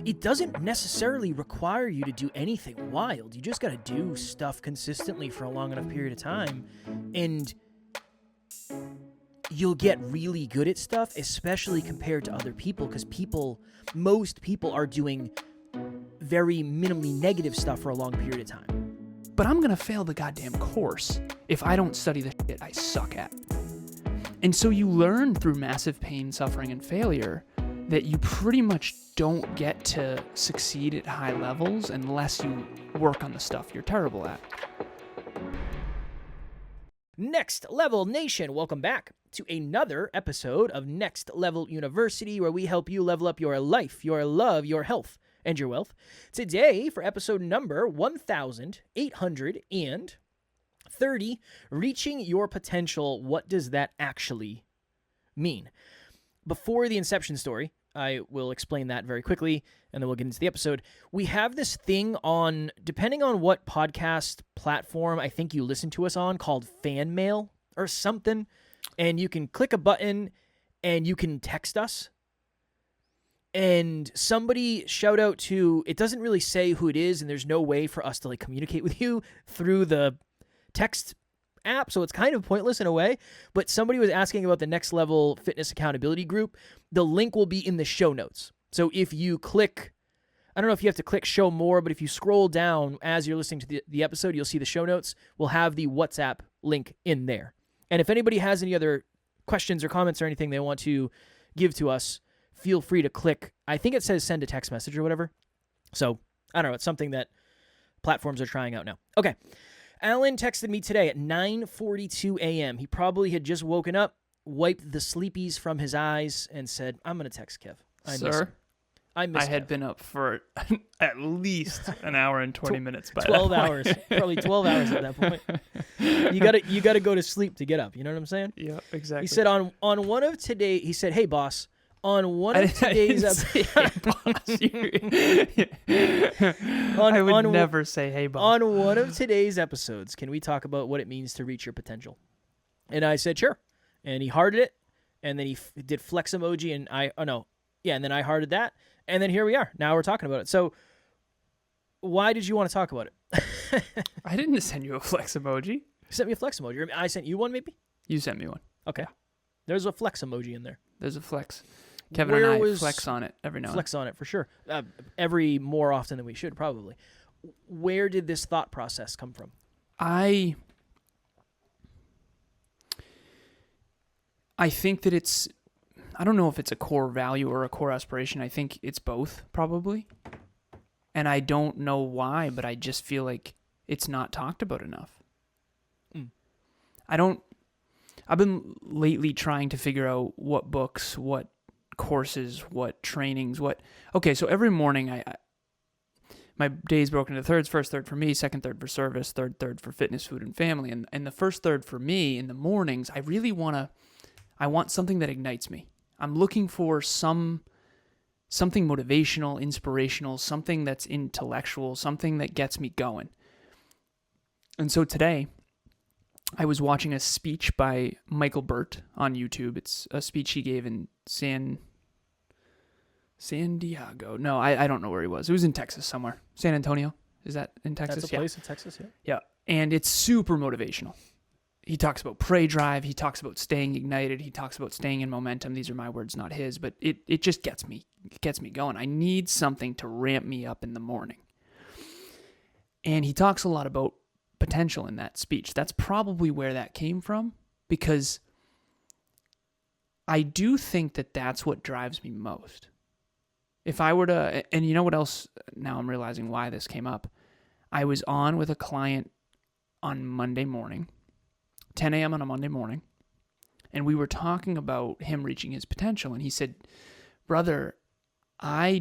it doesn't necessarily require you to do anything wild. You just got to do stuff consistently for a long enough period of time, and you'll get really good at stuff, especially compared to other people, because most people are doing very minimally negative stuff for a long period of time. But I'm going to fail the goddamn course if I don't study the shit I suck at. And so you learn through massive pain, suffering, and failure that you pretty much don't get to succeed at high levels unless you work on the stuff you're terrible at. Next Level Nation, welcome back to another episode of Next Level University, where we help you level up your life, your love, your health, and your wealth. Today, for episode number 1830, Reaching Your Potential, what does that actually mean? Before the inception story, I will explain that very quickly, and then we'll get into the episode. We have this thing on, depending on what podcast platform I think you listen to us on, called fan mail or something, and you can click a button and you can text us. And somebody shout out to, it doesn't really say who it is, and there's no way for us to communicate with you through the text app, so it's kind of pointless in a way, but somebody was asking about the Next Level Fitness Accountability Group. The link will be in the show notes. So if you click, I don't know if you have to click show more, but if you scroll down as you're listening to the episode, you'll see the show notes. We'll have the WhatsApp link in there. And if anybody has any other questions or comments or anything they want to give to us, feel free to click. I think it says send a text message or whatever. So I don't know. It's something that platforms are trying out now. Okay. Alan texted me today at 9:42 a.m. He probably had just woken up, wiped the sleepies from his eyes, and said, I'm going to text Kev. Sir, I had been up for at least an hour and 20 minutes by 12 hours. Probably 12 hours at that point. You got to go to sleep to get up. You know what I'm saying? Yeah, exactly. He said on one of today, he said, hey, boss, on one of today's episodes, I would never say, hey, boss. On one of today's episodes, can we talk about what it means to reach your potential? And I said, sure. And he hearted it, and then he did flex emoji, and and then I hearted that, and then here we are. Now we're talking about it. So why did you want to talk about it? I didn't send you a flex emoji. You sent me a flex emoji. I sent you one, maybe? You sent me one. Okay. There's a flex emoji in there. There's a flex. Kevin and I flex on it every now and then. Flex on it, for sure. Every more often than we should, probably. Where did this thought process come from? I think that I don't know if it's a core value or a core aspiration. I think it's both, probably. And I don't know why, but I just feel like it's not talked about enough. I've been lately trying to figure out what books, what courses, what trainings, okay, so every morning my day is broken into thirds. First third for me, second third for service, third for fitness, food, and family. And the first third for me in the mornings, I want something that ignites me. I'm looking for something motivational, inspirational, something that's intellectual, something that gets me going. And so today, I was watching a speech by Michael Burt on YouTube. It's a speech he gave in San Diego. No, I don't know where he was. It was in Texas somewhere. San Antonio. Is that in Texas? That's a place in Texas, yeah. Yeah, and it's super motivational. He talks about prey drive. He talks about staying ignited. He talks about staying in momentum. These are my words, not his, but it just gets me going. I need something to ramp me up in the morning. And he talks a lot about potential in that speech. That's probably where that came from, because I do think that that's what drives me most. If I were to, and you know what else, now I'm realizing why this came up. I was on with a client on Monday morning, 10 a.m. on a Monday morning, and we were talking about him reaching his potential, and he said, brother, I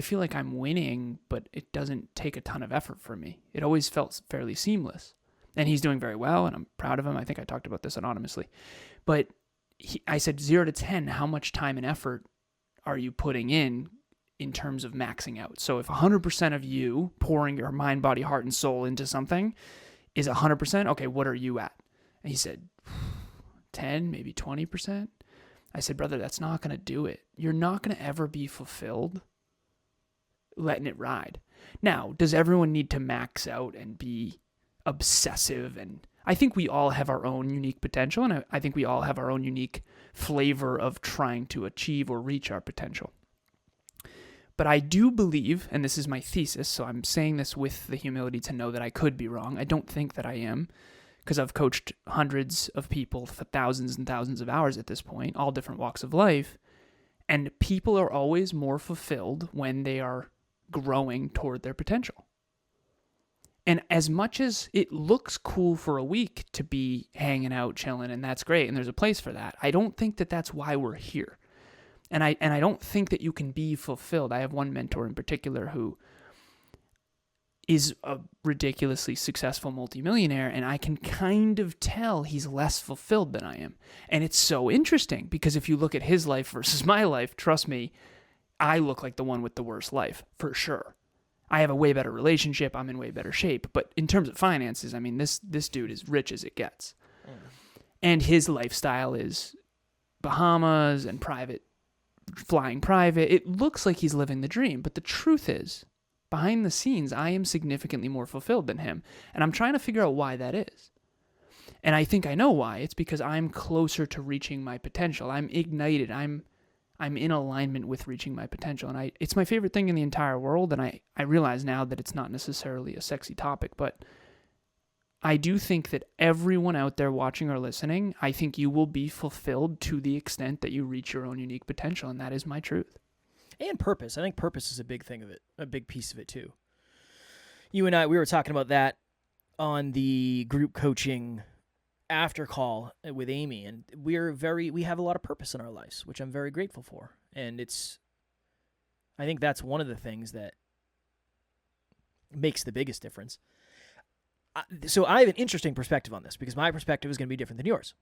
feel like I'm winning, but it doesn't take a ton of effort for me. It always felt fairly seamless. And he's doing very well, and I'm proud of him. I think I talked about this anonymously. But I said, 0 to 10, how much time and effort are you putting in terms of maxing out? So if 100% of you pouring your mind, body, heart, and soul into something is 100%, okay, what are you at? And he said, 10, maybe 20%. I said, brother, that's not going to do it. You're not going to ever be fulfilled letting it ride. Now, does everyone need to max out and be obsessive? And I think we all have our own unique potential, and I think we all have our own unique flavor of trying to achieve or reach our potential. But I do believe, and this is my thesis, so I'm saying this with the humility to know that I could be wrong. I don't think that I am, because I've coached hundreds of people for thousands and thousands of hours at this point, all different walks of life, and people are always more fulfilled when they are growing toward their potential. And as much as it looks cool for a week to be hanging out, chilling, and that's great, and there's a place for that, I don't think that that's why we're here. And I don't think that you can be fulfilled. I have one mentor in particular who is a ridiculously successful multimillionaire, and I can kind of tell he's less fulfilled than I am. And it's so interesting, because if you look at his life versus my life, trust me, I look like the one with the worst life, for sure. I have a way better relationship, I'm in way better shape, but in terms of finances, I mean, this dude is rich as it gets. And his lifestyle is Bahamas and flying private. It looks like he's living the dream, but the truth is, behind the scenes, I am significantly more fulfilled than him, and I'm trying to figure out why that is. And I think I know why. It's because I'm closer to reaching my potential. I'm ignited. I'm in alignment with reaching my potential, and it's my favorite thing in the entire world, and I realize now that it's not necessarily a sexy topic, but I do think that everyone out there watching or listening, I think you will be fulfilled to the extent that you reach your own unique potential, and that is my truth. And purpose. I think purpose is a big thing of it, a big piece of it too. You and I, we were talking about that on the group coaching after call with Amy, and we have a lot of purpose in our lives, which I'm very grateful for. And I think that's one of the things that makes the biggest difference. So I have an interesting perspective on this, because my perspective is going to be different than yours,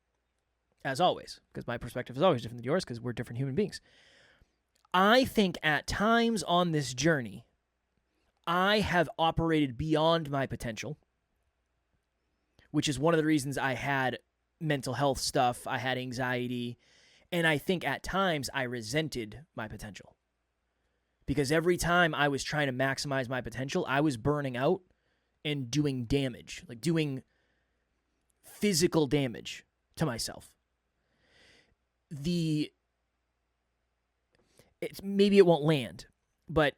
as always, because my perspective is always different than yours, because we're different human beings. I think at times on this journey, I have operated beyond my potential, which is one of the reasons I had mental health stuff, I had anxiety, and I think at times I resented my potential. Because every time I was trying to maximize my potential, I was burning out and doing damage, like doing physical damage to myself. Maybe it won't land, but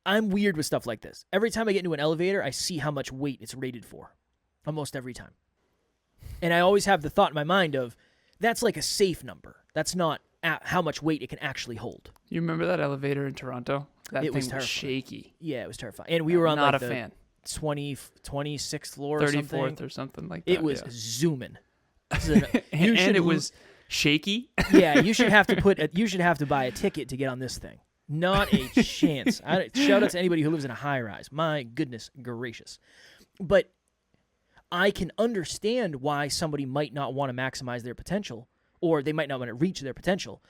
I'm weird with stuff like this. Every time I get into an elevator, I see how much weight it's rated for, almost every time. And I always have the thought in my mind of, that's like a safe number. That's not how much weight it can actually hold. You remember that elevator in Toronto? That thing was shaky. Yeah, it was terrifying. And we were on not like a fan. 26th floor 34th or something like that. It was zooming. And it was shaky. Yeah, you should have to buy a ticket to get on this thing. Not a chance. Shout out to anybody who lives in a high rise. My goodness gracious. But I can understand why somebody might not want to maximize their potential, or they might not want to reach their potential.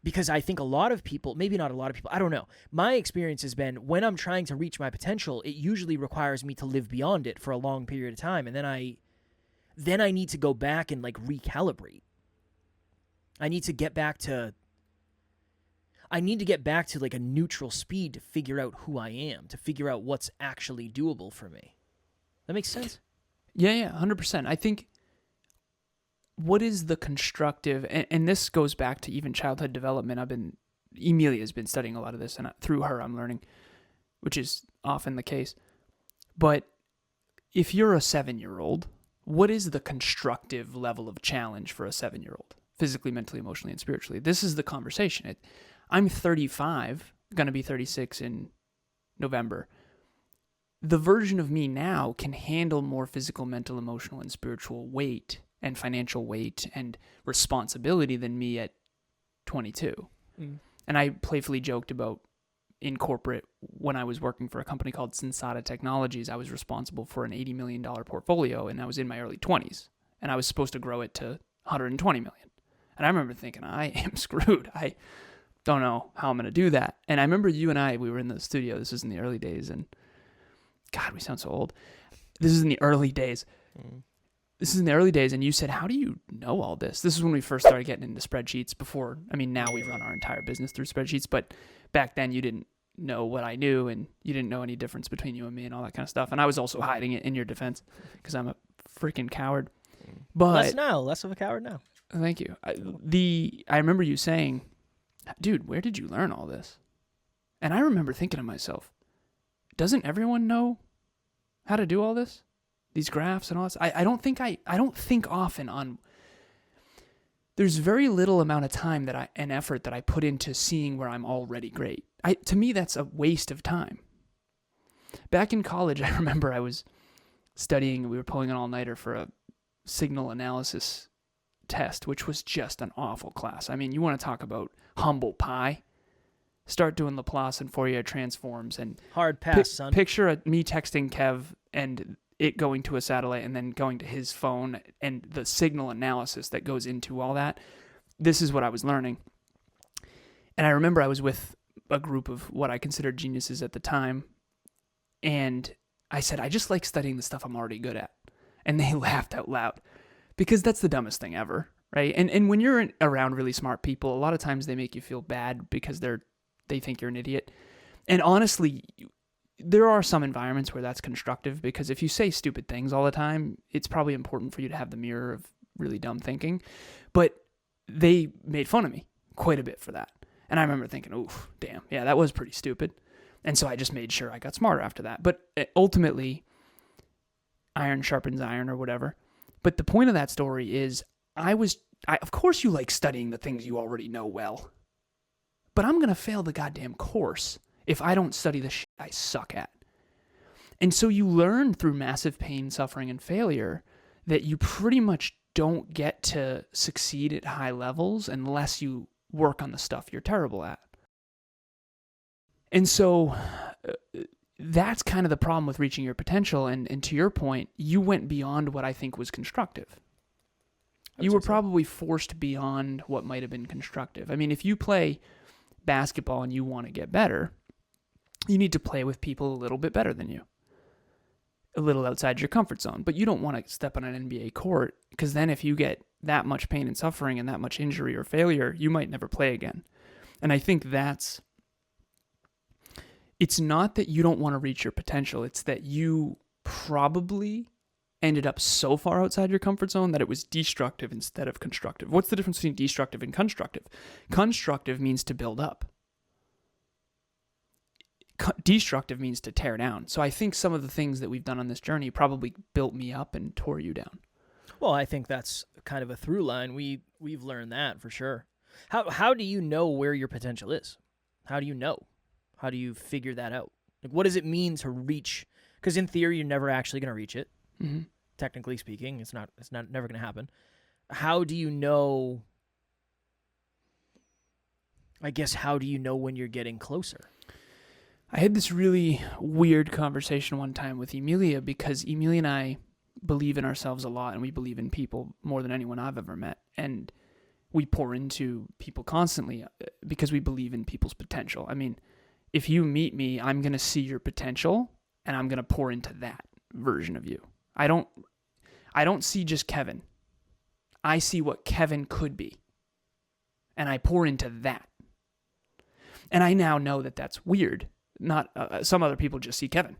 Because I think a lot of people, maybe not a lot of people, I don't know. My experience has been, when I'm trying to reach my potential, it usually requires me to live beyond it for a long period of time. And then I need to go back and like recalibrate. I need to get back to like a neutral speed to figure out who I am, to figure out what's actually doable for me. That makes sense? Yeah, 100%. I think what is the constructive, and this goes back to even childhood development. Emilia's been studying a lot of this, and through her I'm learning, which is often the case. But if you're a 7-year-old, what is the constructive level of challenge for a 7-year-old? Physically, mentally, emotionally, and spiritually. This is the conversation. I'm 35, going to be 36 in November. The version of me now can handle more physical, mental, emotional, and spiritual weight and financial weight and responsibility than me at 22. Mm. And I playfully joked about in corporate, when I was working for a company called Sensata Technologies, I was responsible for an $80 million portfolio, and I was in my early 20s, and I was supposed to grow it to $120 million. And I remember thinking, I am screwed. I don't know how I'm going to do that. And I remember you and we were in the studio. This was in the early days, and God, we sound so old. This is in the early days. Mm. This is in the early days, and you said, how do you know all this? This is when we first started getting into spreadsheets before. I mean, now we run our entire business through spreadsheets, but back then you didn't know what I knew, and you didn't know any difference between you and me and all that kind of stuff. And I was also hiding it in your defense because I'm a freaking coward. But less of a coward now. Thank you. I remember you saying, dude, where did you learn all this? And I remember thinking to myself, doesn't everyone know how to do all this? These graphs and all this? I don't think often on, there's very little amount of time and effort that I put into seeing where I'm already great. To me, that's a waste of time. Back in college, I remember I was studying, we were pulling an all-nighter for a signal analysis test, which was just an awful class. I mean, you want to talk about humble pie? Start doing Laplace and Fourier transforms and hard pass, son. Picture me texting Kev and it going to a satellite and then going to his phone and the signal analysis that goes into all that. This is what I was learning. And I remember I was with a group of what I considered geniuses at the time. And I said, I just like studying the stuff I'm already good at. And they laughed out loud because that's the dumbest thing ever, right? And when you're around really smart people, a lot of times they make you feel bad because they think you're an idiot. And honestly, there are some environments where that's constructive because if you say stupid things all the time, it's probably important for you to have the mirror of really dumb thinking. But they made fun of me quite a bit for that. And I remember thinking, oof, damn, yeah, that was pretty stupid. And so I just made sure I got smarter after that. But ultimately, iron sharpens iron or whatever. But the point of that story is of course you like studying the things you already know well. But I'm going to fail the goddamn course if I don't study the shit I suck at. And so you learn through massive pain, suffering, and failure that you pretty much don't get to succeed at high levels unless you work on the stuff you're terrible at. And so that's kind of the problem with reaching your potential. And to your point, you went beyond what I think was constructive. You were probably forced beyond what might have been constructive. I mean, if you play basketball and you want to get better, you need to play with people a little bit better than you, a little outside your comfort zone. But you don't want to step on an NBA court because then if you get that much pain and suffering and that much injury or failure, you might never play again. And I think it's not that you don't want to reach your potential. It's that you probably ended up so far outside your comfort zone that it was destructive instead of constructive. What's the difference between destructive and constructive? Constructive means to build up. Destructive means to tear down. So I think some of the things that we've done on this journey probably built me up and tore you down. Well, I think that's kind of a through line. We've learned that for sure. How do you know where your potential is? How do you know? How do you figure that out? Like, what does it mean to reach? Because in theory, you're never actually going to reach it. Mm-hmm. Technically speaking, it's never going to happen. How do you know? I guess how do you know when you're getting closer? I had this really weird conversation one time with Emilia because Emilia and I believe in ourselves a lot and we believe in people more than anyone I've ever met. And we pour into people constantly because we believe in people's potential. I mean, if you meet me, I'm going to see your potential and I'm going to pour into that version of you. I don't see just Kevin. I see what Kevin could be. And I pour into that. And I now know that that's weird. Not some other people just see Kevin.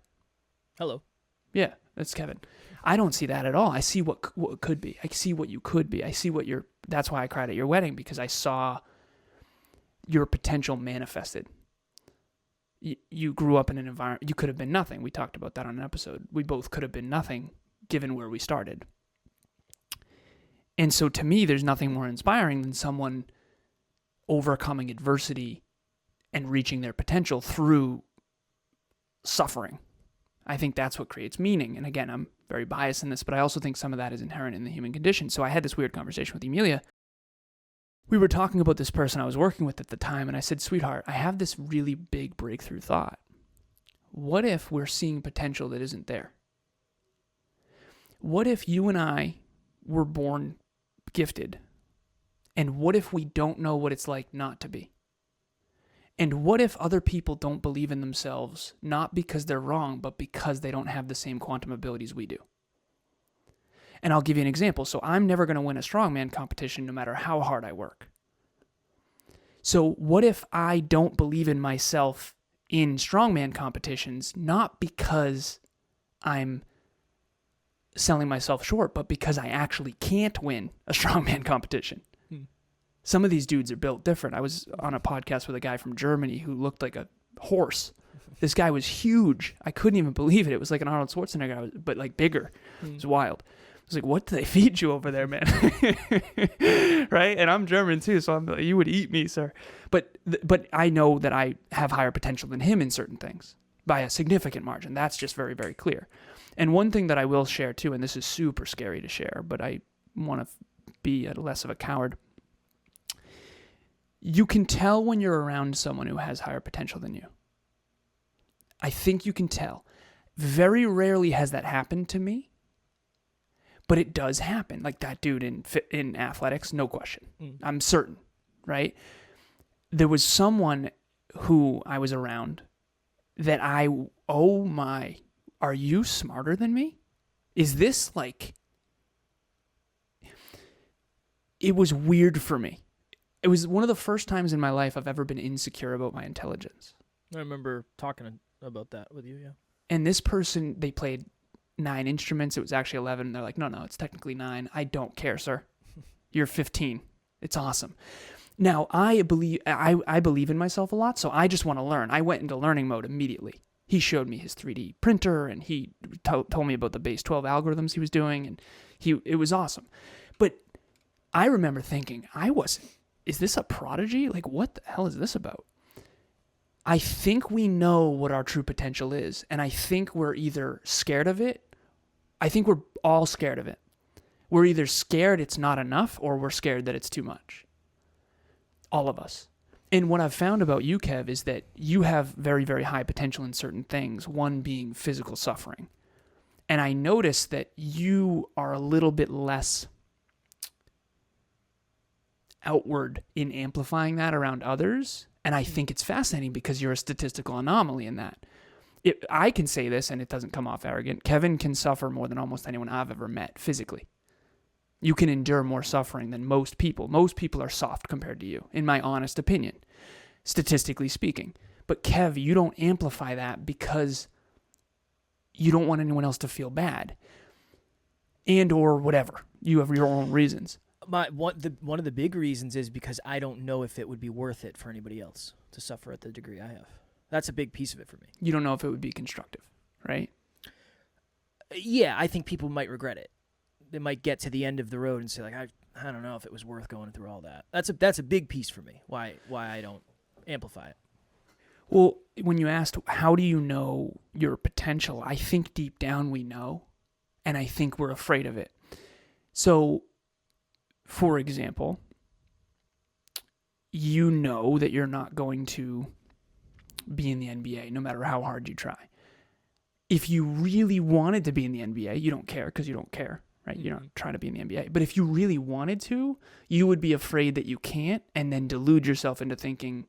Hello. Yeah, that's Kevin. I don't see that at all. I see what could be. I see what you could be. I see what that's why I cried at your wedding, because I saw your potential manifested. You grew up in an environment, you could have been nothing. We talked about that on an episode. We both could have been nothing given where we started. And so to me, there's nothing more inspiring than someone overcoming adversity and reaching their potential through suffering. I think that's what creates meaning. And again, I'm very biased in this, but I also think some of that is inherent in the human condition. So I had this weird conversation with Emilia. We were talking about this person I was working with at the time, and I said, sweetheart, I have this really big breakthrough thought. What if we're seeing potential that isn't there? What if you and I were born gifted? And what if we don't know what it's like not to be? And what if other people don't believe in themselves, not because they're wrong, but because they don't have the same quantum abilities we do? And I'll give you an example. So I'm never going to win a strongman competition no matter how hard I work. So what if I don't believe in myself in strongman competitions, not because I'm selling myself short, but because I actually can't win a strongman competition. Some of these dudes are built different. I was on a podcast with a guy from Germany who looked like a horse. This guy was huge. I couldn't even believe it. It was like an Arnold Schwarzenegger, but like bigger. It was wild. I was like, what do they feed you over there, man? Right? And I'm German too, so I'm like, you would eat me, sir. But I know that I have higher potential than him in certain things by a significant margin. That's just very, very clear. And one thing that I will share too, and this is super scary to share, but I want to be less of a coward. You can tell when you're around someone who has higher potential than you. I think you can tell. Very rarely has that happened to me, but it does happen. Like that dude in athletics, no question. I'm certain, right? There was someone who I was around that oh my, are you smarter than me? Is this like, it was weird for me. It was one of the first times in my life I've ever been insecure about my intelligence. I remember talking about that with you, yeah. And this person, they played 9 instruments. It was actually 11. They're like, no, it's technically 9. I don't care, sir. You're 15. It's awesome. Now, I believe in myself a lot, so I just want to learn. I went into learning mode immediately. He showed me his 3D printer, and he told me about the base 12 algorithms he was doing, and it was awesome. But I remember thinking, is this a prodigy? Like, what the hell is this about? I think we know what our true potential is, and I think we're either scared of it. I think we're all scared of it. We're either scared it's not enough, or we're scared that it's too much. All of us. And what I've found about you, Kev, is that you have very, very high potential in certain things, one being physical suffering. And I noticed that you are a little bit less outward in amplifying that around others. And I think it's fascinating because you're a statistical anomaly in that. I can say this, and it doesn't come off arrogant. Kevin can suffer more than almost anyone I've ever met physically. You can endure more suffering than most people. Most people are soft compared to you, in my honest opinion, statistically speaking. But Kev, you don't amplify that because you don't want anyone else to feel bad. And or whatever. You have your own reasons. One of the big reasons is because I don't know if it would be worth it for anybody else to suffer at the degree I have. That's a big piece of it for me. You don't know if it would be constructive, right? Yeah, I think people might regret it. They might get to the end of the road and say, like, I don't know if it was worth going through all that. That's a big piece for me. Why I don't amplify it. Well, when you asked how do you know your potential, I think deep down we know, and I think we're afraid of it. So, for example, you know that you're not going to be in the NBA no matter how hard you try. If you really wanted to be in the NBA, you don't care because you don't care, right? You're not trying to be in the NBA. But if you really wanted to, you would be afraid that you can't and then delude yourself into thinking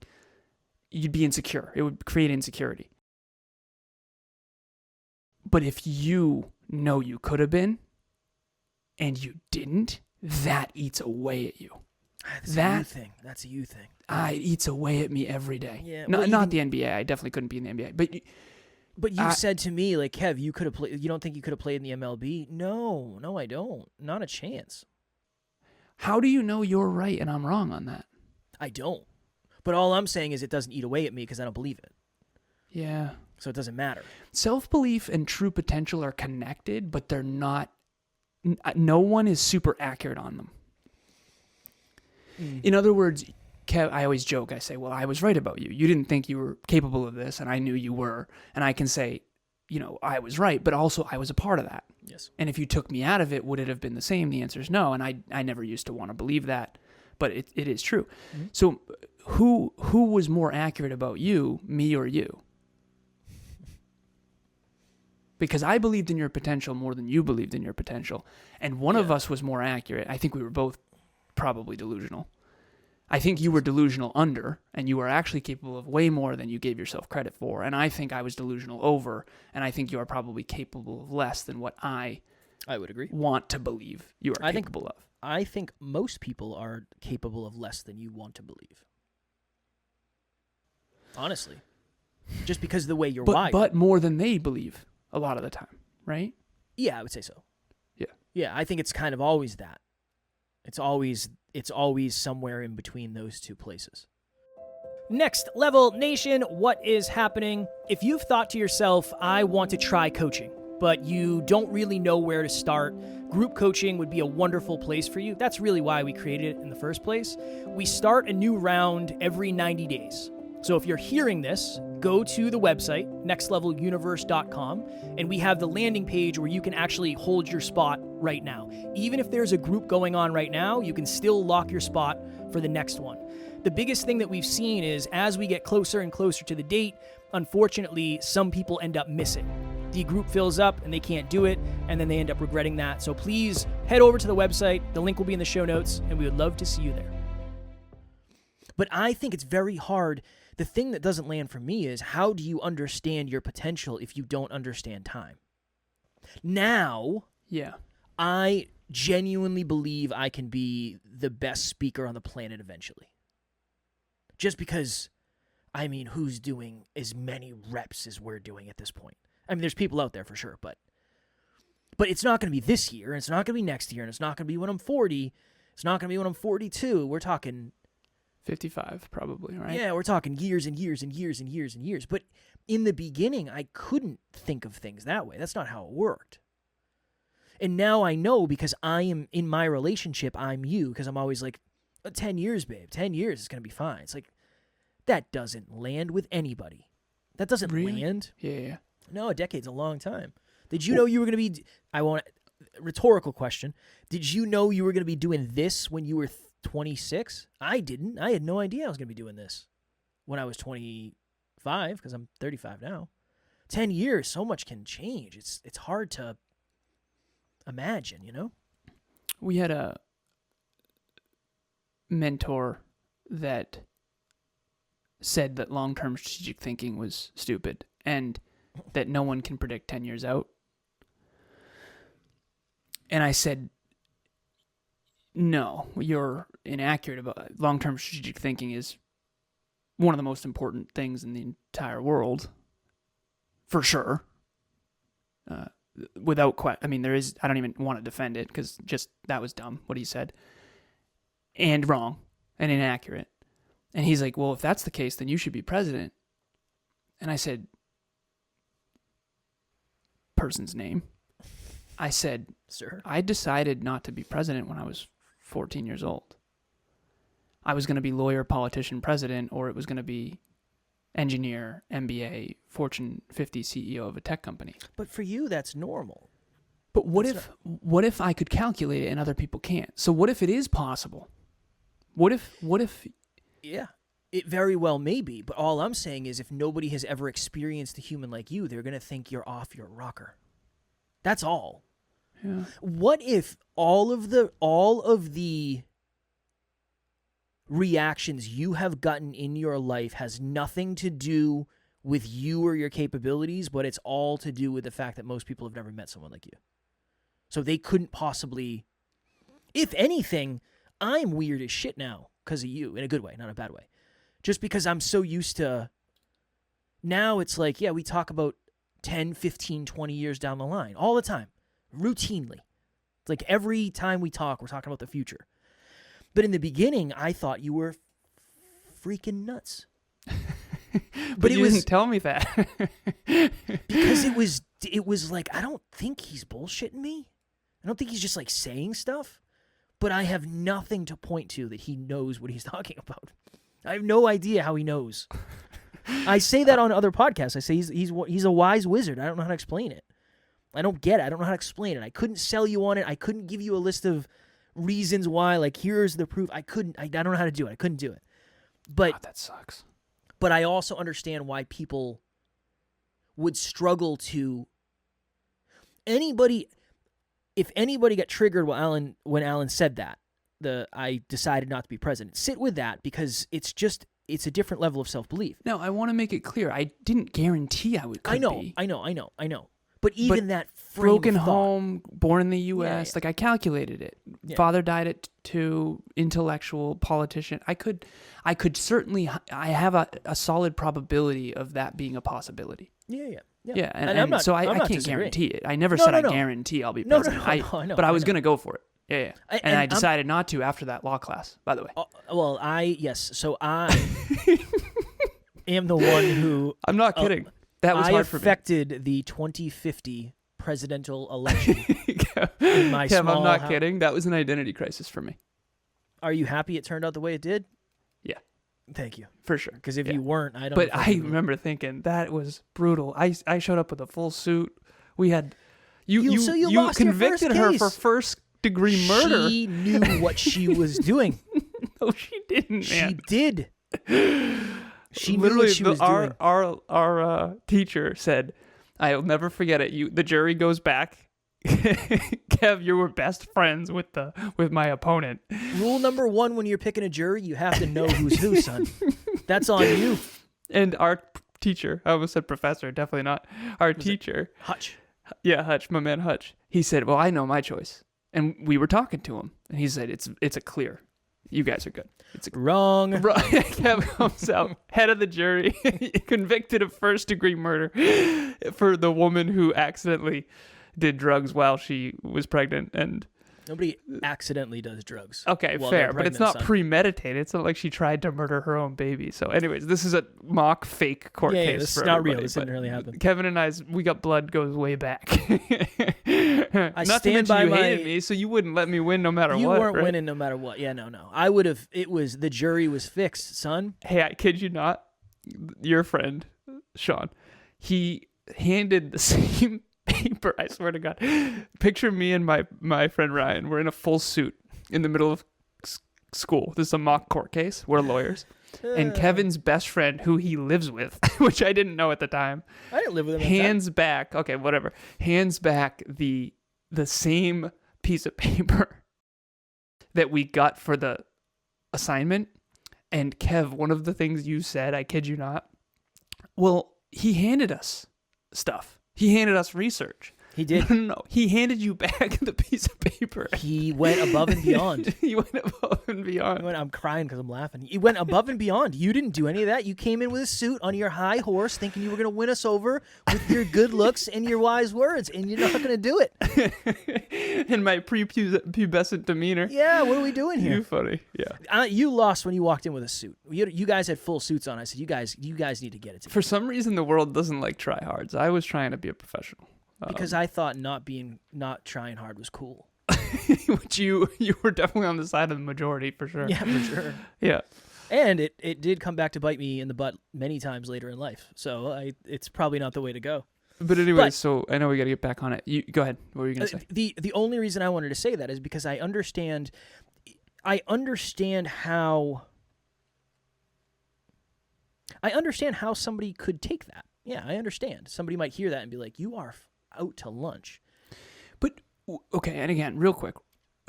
you'd be insecure. It would create insecurity. But if you know you could have been and you didn't, that eats away at you. That's a you thing. It eats away at me every day. Yeah, not the NBA. I definitely couldn't be in the NBA. But you said to me, like, Kev, you could have played. You don't think you could have played in the MLB? No, I don't. Not a chance. How do you know you're right and I'm wrong on that? I don't. But all I'm saying is it doesn't eat away at me because I don't believe it. Yeah. So it doesn't matter. Self-belief and true potential are connected, but they're not. No one is super accurate on them. In other words, Kev, I always joke. I say, well, I was right about you. You didn't think you were capable of this, and I knew you were. And I can say, I was right, but also I was a part of that. Yes. And if you took me out of it, would it have been the same? The answer is no. And I never used to want to believe that, but it is true. Mm-hmm. So who was more accurate about you, me or you? Because I believed in your potential more than you believed in your potential. And one of us was more accurate. I think we were both probably delusional. I think you were delusional under, and you were actually capable of way more than you gave yourself credit for. And I think I was delusional over, and I think you are probably capable of less than what I would agree. Want to believe you are capable of. I think most people are capable of less than you want to believe. Honestly. just because of the way you're wired. But more than they believe a lot of the time, right? Yeah, I would say so. Yeah. Yeah, I think it's kind of always that. It's always somewhere in between those two places. Next Level Nation, what is happening? If you've thought to yourself, I want to try coaching, but you don't really know where to start, group coaching would be a wonderful place for you. That's really why we created it in the first place. We start a new round every 90 days. So if you're hearing this, go to the website, nextleveluniverse.com, and we have the landing page where you can actually hold your spot right now. Even if there's a group going on right now, you can still lock your spot for the next one. The biggest thing that we've seen is as we get closer and closer to the date, unfortunately, some people end up missing. The group fills up and they can't do it, and then they end up regretting that. So please head over to the website. The link will be in the show notes, and we would love to see you there. But I think it's very hard. The thing that doesn't land for me is, how do you understand your potential if you don't understand time? Now, Yeah. I genuinely believe I can be the best speaker on the planet eventually. Just because, I mean, who's doing as many reps as we're doing at this point? I mean, there's people out there for sure, but it's not going to be this year, and it's not going to be next year, and it's not going to be when I'm 40. It's not going to be when I'm 42. We're talking 55 probably, right? Yeah, we're talking years and years and years and years and years. But in the beginning, I couldn't think of things that way. That's not how it worked. And now I know, because I am in my relationship, I'm you, because I'm always like, 10 years, babe. 10 years is going to be fine. It's like, that doesn't land with anybody. That doesn't land. Yeah. No, a decade's a long time. Did you know you were going to be, rhetorical question. Did you know you were going to be doing this when you were 26? I didn't. I had no idea I was going to be doing this when I was 25, because I'm 35 now. 10 years, so much can change. It's hard to imagine, you know? We had a mentor that said that long-term strategic thinking was stupid and that no one can predict 10 years out. And I said, no, you're inaccurate about it. Long-term strategic thinking is one of the most important things in the entire world, for sure. Without question, I mean, I don't even want to defend it, because just that was dumb what he said, and wrong and inaccurate. And he's like, well, if that's the case, then you should be president. And I said, person's name. I said, sir, I decided not to be president when I was 14 years old. I was going to be lawyer, politician, president, or it was going to be engineer, MBA, Fortune 50 CEO of a tech company. But for you, that's normal. But what if I could calculate it and other people can't? So what if it is possible? What if? Yeah, it very well may be. But all I'm saying is, if nobody has ever experienced a human like you, they're going to think you're off your rocker. That's all. Yeah. What if all of the reactions you have gotten in your life has nothing to do with you or your capabilities, but it's all to do with the fact that most people have never met someone like you? So they couldn't possibly... If anything, I'm weird as shit now because of you, in a good way, not a bad way. Just because I'm so used to... Now it's like, yeah, we talk about 10, 15, 20 years down the line all the time, routinely. It's like every time we talk, we're talking about the future. But in the beginning, I thought you were freaking nuts. But you didn't tell me that. Because it was like, I don't think he's bullshitting me. I don't think he's just like saying stuff. But I have nothing to point to that he knows what he's talking about. I have no idea how he knows. I say that on other podcasts. I say he's a wise wizard. I don't know how to explain it. I don't get it. I don't know how to explain it. I couldn't sell you on it. I couldn't give you a list of reasons why, like, here's the proof. I don't know how to do it. I couldn't do it. But God, that sucks. But I also understand why people would struggle to... If anybody got triggered when Alan said that, I decided not to be president, sit with that, because it's a different level of self-belief. No, I want to make it clear. I didn't guarantee I would. I know. But even that frame broken of thought, home, born in the U.S. Yeah. Like I calculated it. Yeah. Father died at 2, intellectual politician. I could certainly. I have a solid probability of that being a possibility. Yeah. Yeah, and I'm not, so I I'm not can't disagreeing. guarantee it. I never No, said no, I no. guarantee I'll be No, president. I know. But I was know. going to go for it. Yeah. And I I'm- decided not to after that law class, by the way. Well, so I am the one who I'm not kidding. That was I hard for me. affected the 2050 presidential election Kev, in my Kev, small I'm not house. kidding. That was an identity crisis for me. Are you happy it turned out the way it did? Yeah. Thank you. For sure. Because if Yeah. you weren't, I don't. But know if I would- remember thinking that was brutal. I showed up with a full suit. We had So you lost your first convicted her case. for first degree murder. She knew what she was doing. No, she didn't, She man. did. She knew Literally, what she was doing. our teacher said, "I'll never forget it. The jury goes back. Kev, you were best friends with my opponent." Rule number 1 when you're picking a jury, you have to know who's who, son. That's on you. And our teacher, I almost said professor, definitely not. Our teacher, Hutch. yeah, Hutch, my man Hutch. He said, "Well, I know my choice." And we were talking to him, and he said, "It's a clear. You guys are good." It's a Wrong. Kev comes out, head of the jury, convicted of first-degree murder for the woman who accidentally did drugs while she was pregnant. And Nobody accidentally does drugs. okay, while they're fair, but it's pregnant, not son. premeditated. It's not like she tried to murder her own baby. So, anyways, this is a mock fake court Yeah, case. this for is not real. everybody, This didn't but really happen. Kevin and we got blood goes way back. Not to stand mention by you my- hated me, so you wouldn't let me win no matter You what. weren't right? winning no matter what. Yeah, no. I would have. It was the jury was fixed, son. Hey, I kid you not, your friend, Sean, he handed the same paper, I swear to God. Picture me and my friend Ryan. We're in a full suit in the middle of school. This is a mock court case. We're lawyers. And Kevin's best friend, who he lives with, which I didn't know at the time, I didn't live with him. at the time. hands back, okay, whatever, hands back the same piece of paper that we got for the assignment. And Kev, one of the things you said, I kid you not, well, he handed us stuff. He handed us research. He did. No, he handed you back the piece of paper. He went above and beyond. He went above and beyond. I'm crying because I'm laughing. He went above and beyond. You didn't do any of that. You came in with a suit on your high horse thinking you were going to win us over with your good looks and your wise words, and you're not going to do it. In my prepubescent demeanor. Yeah, what are we doing You here? funny. Yeah. You lost when you walked in with a suit. You guys had full suits on. I said, you guys need to get it together. For some reason, the world doesn't like tryhards. I was trying to be a professional. Because I thought not trying hard was cool. Which you were definitely on the side of the majority for sure. Yeah, for sure. Yeah. And it did come back to bite me in the butt many times later in life. So it's probably not the way to go. But anyway, But- so I know we got to get back on it. You go ahead. What were you going to say? The only reason I wanted to say that is because I understand how somebody could take that. Yeah, I understand. Somebody might hear that and be like, "You are out to lunch." But okay, and again, real quick,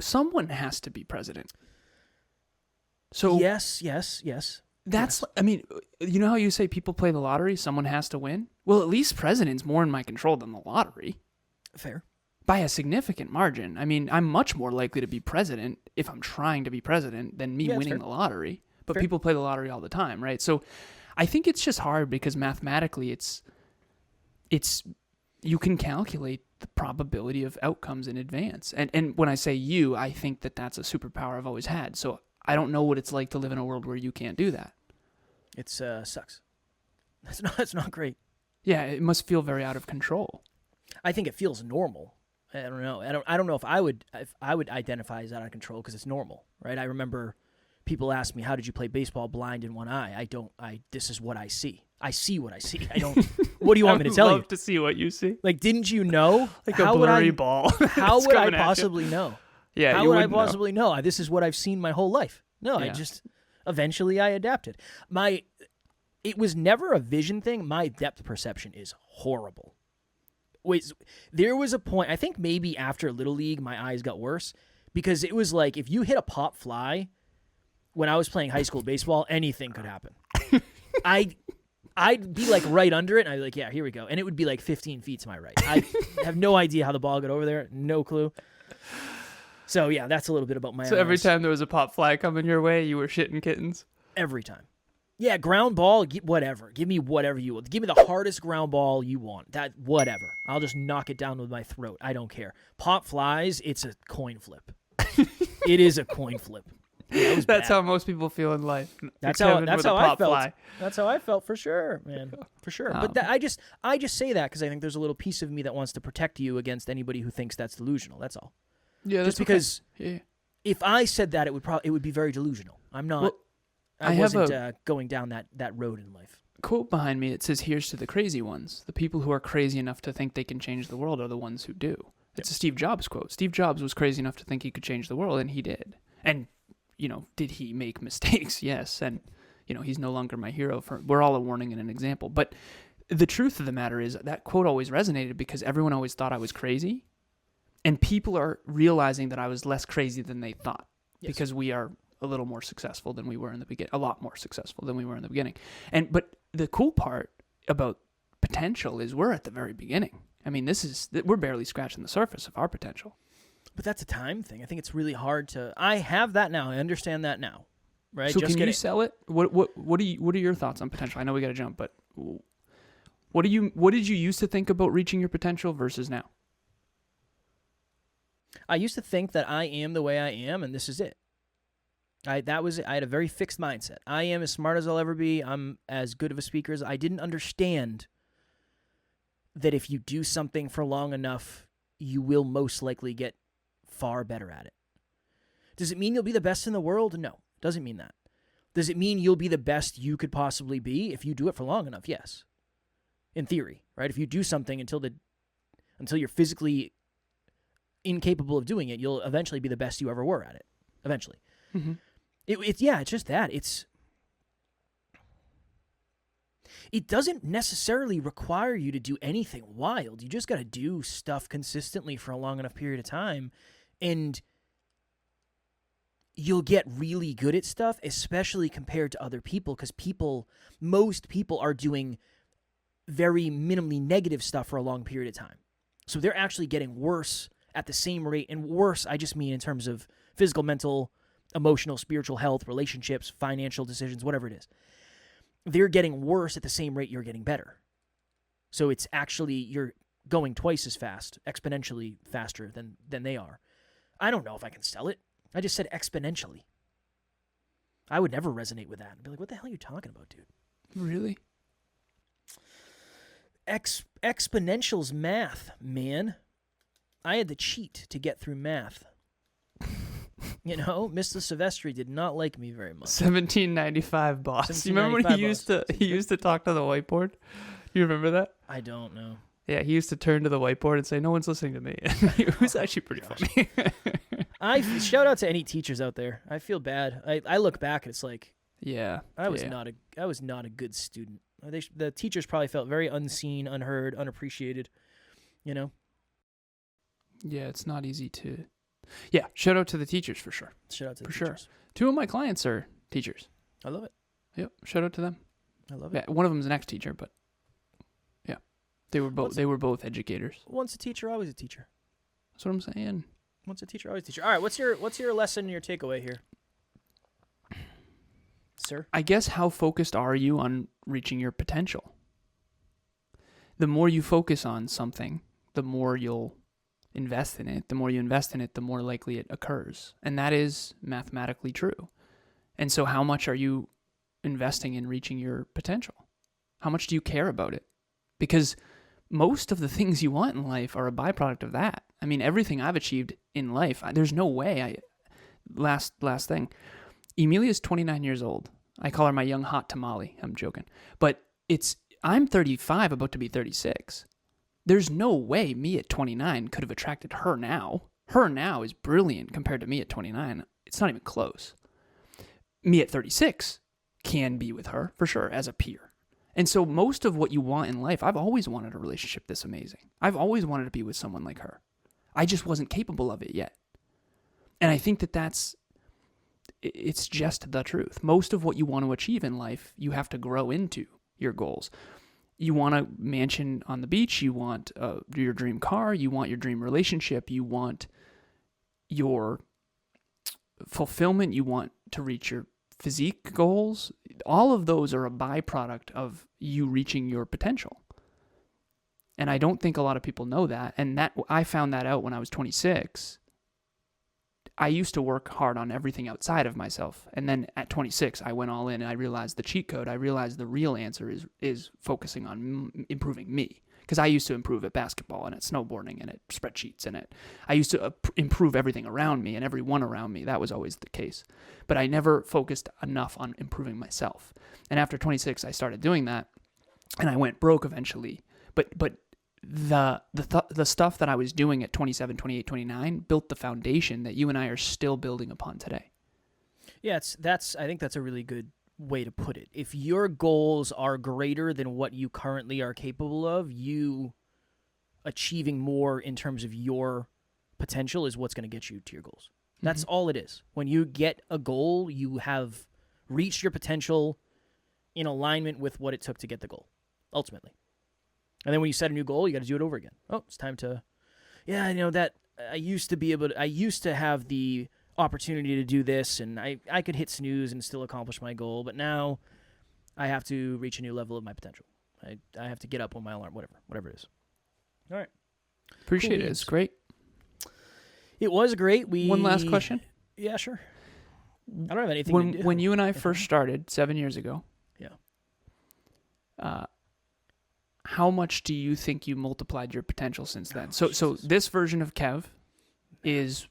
someone has to be president. So Yes. that's, I mean, you know how you say people play the lottery, someone has to win? Well, at least president's more in my control than the lottery. Fair. By a significant margin. I mean, I'm much more likely to be president if I'm trying to be president than me Yeah, that's winning fair. the lottery. But Fair. people play the lottery all the time, right? So I think it's just hard because mathematically it's you can calculate the probability of outcomes in advance. And when I say you, I think that that's a superpower I've always had. So I don't know what it's like to live in a world where you can't do that. It sucks. That's not great. Yeah, it must feel very out of control. I think it feels normal. I don't know. I don't know if I would identify as out of control because it's normal, right? I remember people ask me, "How did you play baseball blind in one eye?" This is what I see. I see what I see. I don't. What do you want me to tell I you? would love to see what you see. Like, didn't you know? Like How a would blurry I- ball. How It's would I coming at you. possibly know? Yeah, How you would I wouldn't know. possibly know? This is what I've seen my whole life. No, Yeah. Eventually I adapted. It was never a vision thing. My depth perception is horrible. Wait, there was a point, I think maybe after Little League, my eyes got worse because it was like if you hit a pop fly when I was playing high school baseball, anything could happen. I I'd be like right under it, and I'd be like, yeah, here we go. And it would be like 15 feet to my right. I have no idea how the ball got over there. No clue. So, yeah, that's a little bit about my So every eyes. time there was a pop fly coming your way, you were shitting kittens? Every time. Yeah, ground ball, whatever. Give me whatever you want. Give me the hardest ground ball you want. That, whatever. I'll just knock it down with my throat. I don't care. Pop flies, it's a coin flip. It is a coin flip. Yeah, That's bad. how most people feel in life. That's how I felt. Fly. That's how I felt for sure, man, for sure. But I just say that because I think there's a little piece of me that wants to protect you against anybody who thinks that's delusional. That's all. Yeah, that's just because yeah. if I said that, it would be very delusional. I'm not. Well, I wasn't going down that road in life. Quote behind me. It says, "Here's to the crazy ones. The people who are crazy enough to think they can change the world are the ones who do." It's a Steve Jobs quote. Steve Jobs was crazy enough to think he could change the world, and he did. And did he make mistakes? Yes. And, he's no longer my hero. We're all a warning and an example. But the truth of the matter is that quote always resonated because everyone always thought I was crazy. And people are realizing that I was less crazy than they thought because we are a little more successful than we were in the beginning, a lot more successful than we were in the beginning. But the cool part about potential is we're at the very beginning. I mean, we're barely scratching the surface of our potential. But that's a time thing. I think it's really hard to. I have that now. I understand that now, right? So can you sell it? What are your thoughts on potential? I know we got to jump, but what did you used to think about reaching your potential versus now? I used to think that I am the way I am, and this is it. That was it. I had a very fixed mindset. I am as smart as I'll ever be. I'm as good of a speaker as I didn't understand that if you do something for long enough, you will most likely get far better at it. Does it mean you'll be the best in the world? No, it doesn't mean that. Does it mean you'll be the best you could possibly be if you do it for long enough? Yes. In theory, right? If you do something until you're physically incapable of doing it, you'll eventually be the best you ever were at it. Eventually. Mm-hmm. It's just that. It doesn't necessarily require you to do anything wild. You just got to do stuff consistently for a long enough period of time, and you'll get really good at stuff, especially compared to other people, because most people are doing very minimally negative stuff for a long period of time. So they're actually getting worse at the same rate, and worse, I just mean in terms of physical, mental, emotional, spiritual health, relationships, financial decisions, whatever it is. They're getting worse at the same rate you're getting better. So it's actually, you're going twice as fast, exponentially faster than they are. I don't know if I can sell it. I just said exponentially. I would never resonate with that. I'd be like, what the hell are you talking about, dude? Really? Exponential's math, man. I had to cheat to get through math. Mr. Silvestri did not like me very much. 1795, boss. You remember when he used to talk to the whiteboard? You remember that? I don't know. Yeah, he used to turn to the whiteboard and say, "No one's listening to me." It was actually pretty funny. Shout out to any teachers out there. I feel bad. I look back and it's like, yeah, I was not a good student. The teachers probably felt very unseen, unheard, unappreciated. Yeah, it's not easy to. Yeah, shout out to the teachers for sure. Shout out to the teachers. Sure. 2 of my clients are teachers. I love it. Yep, shout out to them. I love it. Yeah, one of them is an ex-teacher, but yeah, they were both educators. Once a teacher, always a teacher. That's what I'm saying. Once a teacher, always a teacher. All right, what's your lesson, your takeaway here, sir? I guess how focused are you on reaching your potential? The more you focus on something, the more you'll invest in it. The more you invest in it, the more likely it occurs. And that is mathematically true. And so how much are you investing in reaching your potential? How much do you care about it? Because most of the things you want in life are a byproduct of that. I mean, everything I've achieved in life, there's no way last thing. Emilia's 29 years old. I call her my young hot tamale. I'm joking. But I'm 35, about to be 36. There's no way me at 29 could have attracted her now. Her now is brilliant compared to me at 29. It's not even close. Me at 36 can be with her, for sure, as a peer. And so most of what you want in life, I've always wanted a relationship this amazing. I've always wanted to be with someone like her. I just wasn't capable of it yet. And I think it's just the truth. Most of what you want to achieve in life, you have to grow into your goals. You want a mansion on the beach. You want your dream car. You want your dream relationship. You want your fulfillment. You want to reach your physique goals. All of those are a byproduct of you reaching your potential. And I don't think a lot of people know that. And that I found that out when I was 26. I used to work hard on everything outside of myself. And then at 26, I went all in and I realized the cheat code. I realized the real answer is focusing on improving me. Because I used to improve at basketball and at snowboarding and at spreadsheets I used to improve everything around me and everyone around me. That was always the case. But I never focused enough on improving myself. And after 26, I started doing that and I went broke eventually. But the stuff that I was doing at 27, 28, 29 built the foundation that you and I are still building upon today. Yeah, I think that's a really good way to put it. If your goals are greater than what you currently are capable of, you achieving more in terms of your potential is what's going to get you to your goals. That's all it is. When you get a goal, you have reached your potential in alignment with what it took to get the goal, ultimately. And then when you set a new goal, you got to do it over again. Oh, it's time to, that I used to have the opportunity to do this, and I could hit snooze and still accomplish my goal, but now I have to reach a new level of my potential. I have to get up on my alarm, whatever it is. All right. Appreciate it. It's great. It was great. One last question? Yeah, sure. I don't have anything to do. When you and I first started 7 years ago, how much do you think you multiplied your potential since then? So this version of Kev is,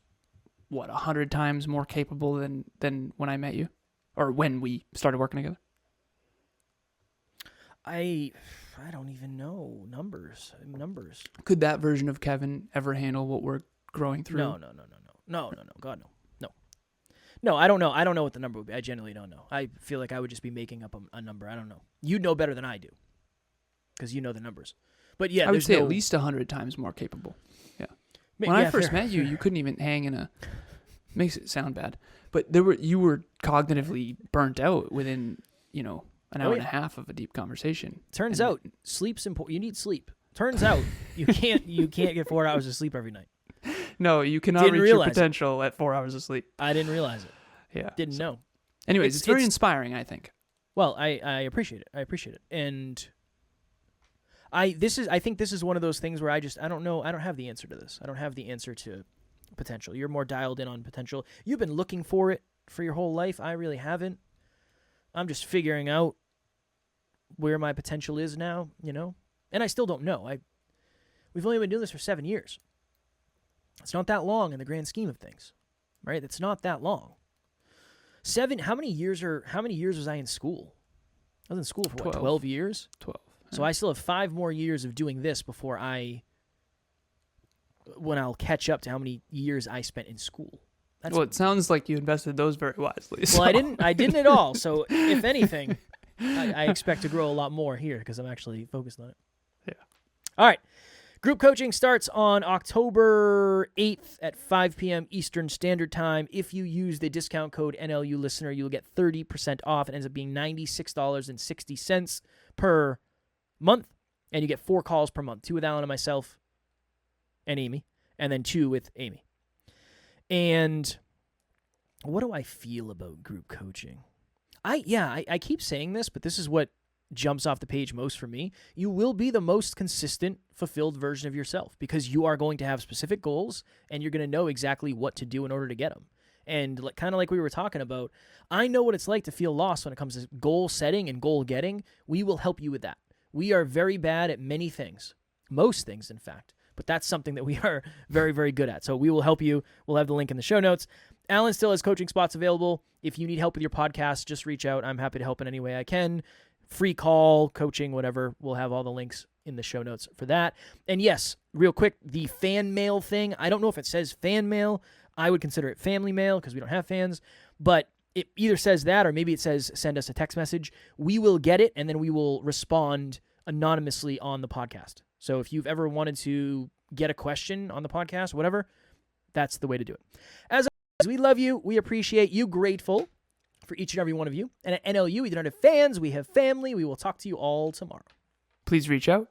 100 times more capable than when I met you? Or when we started working together? I don't even know numbers. Could that version of Kevin ever handle what we're growing through? No. God, no. No, I don't know. I don't know what the number would be. I genuinely don't know. I feel like I would just be making up a number. I don't know. You'd know better than I do, because you know the numbers. But yeah, I would say at least 100 times more capable. Yeah. When I first met you, you couldn't even hang in a. Makes it sound bad, but you were cognitively burnt out within an hour and a half of a deep conversation. Turns out sleep's important. You need sleep. Turns out you can't get 4 hours of sleep every night. No, you cannot reach your potential at 4 hours of sleep. I didn't realize it. Yeah, didn't know. Anyways, it's very inspiring, I think. Well, I appreciate it, and I think this is one of those things where I don't know. I don't have the answer to this. I don't have the answer to potential. You're more dialed in on potential. You've been looking for it for your whole life. I really haven't. I'm just figuring out where my potential is now, and I still don't know. We've only been doing this for 7 years. It's not that long in the grand scheme of things, right? It's not that long. 7. How many years was I in school? I was in school for 12 years? 12. So I still have 5 more years of doing this before when I'll catch up to how many years I spent in school. It sounds like you invested those very wisely. So. Well, I didn't at all. So if anything, I expect to grow a lot more here because I'm actually focused on it. Yeah. All right. Group coaching starts on October 8th at 5 p.m. Eastern Standard Time. If you use the discount code NLU Listener, you'll get 30% off. It ends up being $96.60 per month, and you get 4 calls per month, 2 with Alan and myself and Amy, and then 2 with Amy. And what do I feel about group coaching? I keep saying this, but this is what jumps off the page most for me. You will be the most consistent, fulfilled version of yourself because you are going to have specific goals and you're going to know exactly what to do in order to get them. And kind of like we were talking about, I know what it's like to feel lost when it comes to goal setting and goal getting. We will help you with that. We are very bad at many things, most things, in fact. But that's something that we are very, very good at. So we will help you. We'll have the link in the show notes. Alan still has coaching spots available. If you need help with your podcast, just reach out. I'm happy to help in any way I can. Free call, coaching, whatever. We'll have all the links in the show notes for that. And yes, real quick, the fan mail thing. I don't know if it says fan mail. I would consider it family mail because we don't have fans. But it either says that or maybe it says send us a text message. We will get it, and then we will respond anonymously on the podcast. So if you've ever wanted to get a question on the podcast, whatever, that's the way to do it. As always, we love you. We appreciate you. Grateful for each and every one of you. And at NLU, we don't have fans, we have family. We will talk to you all tomorrow. Please reach out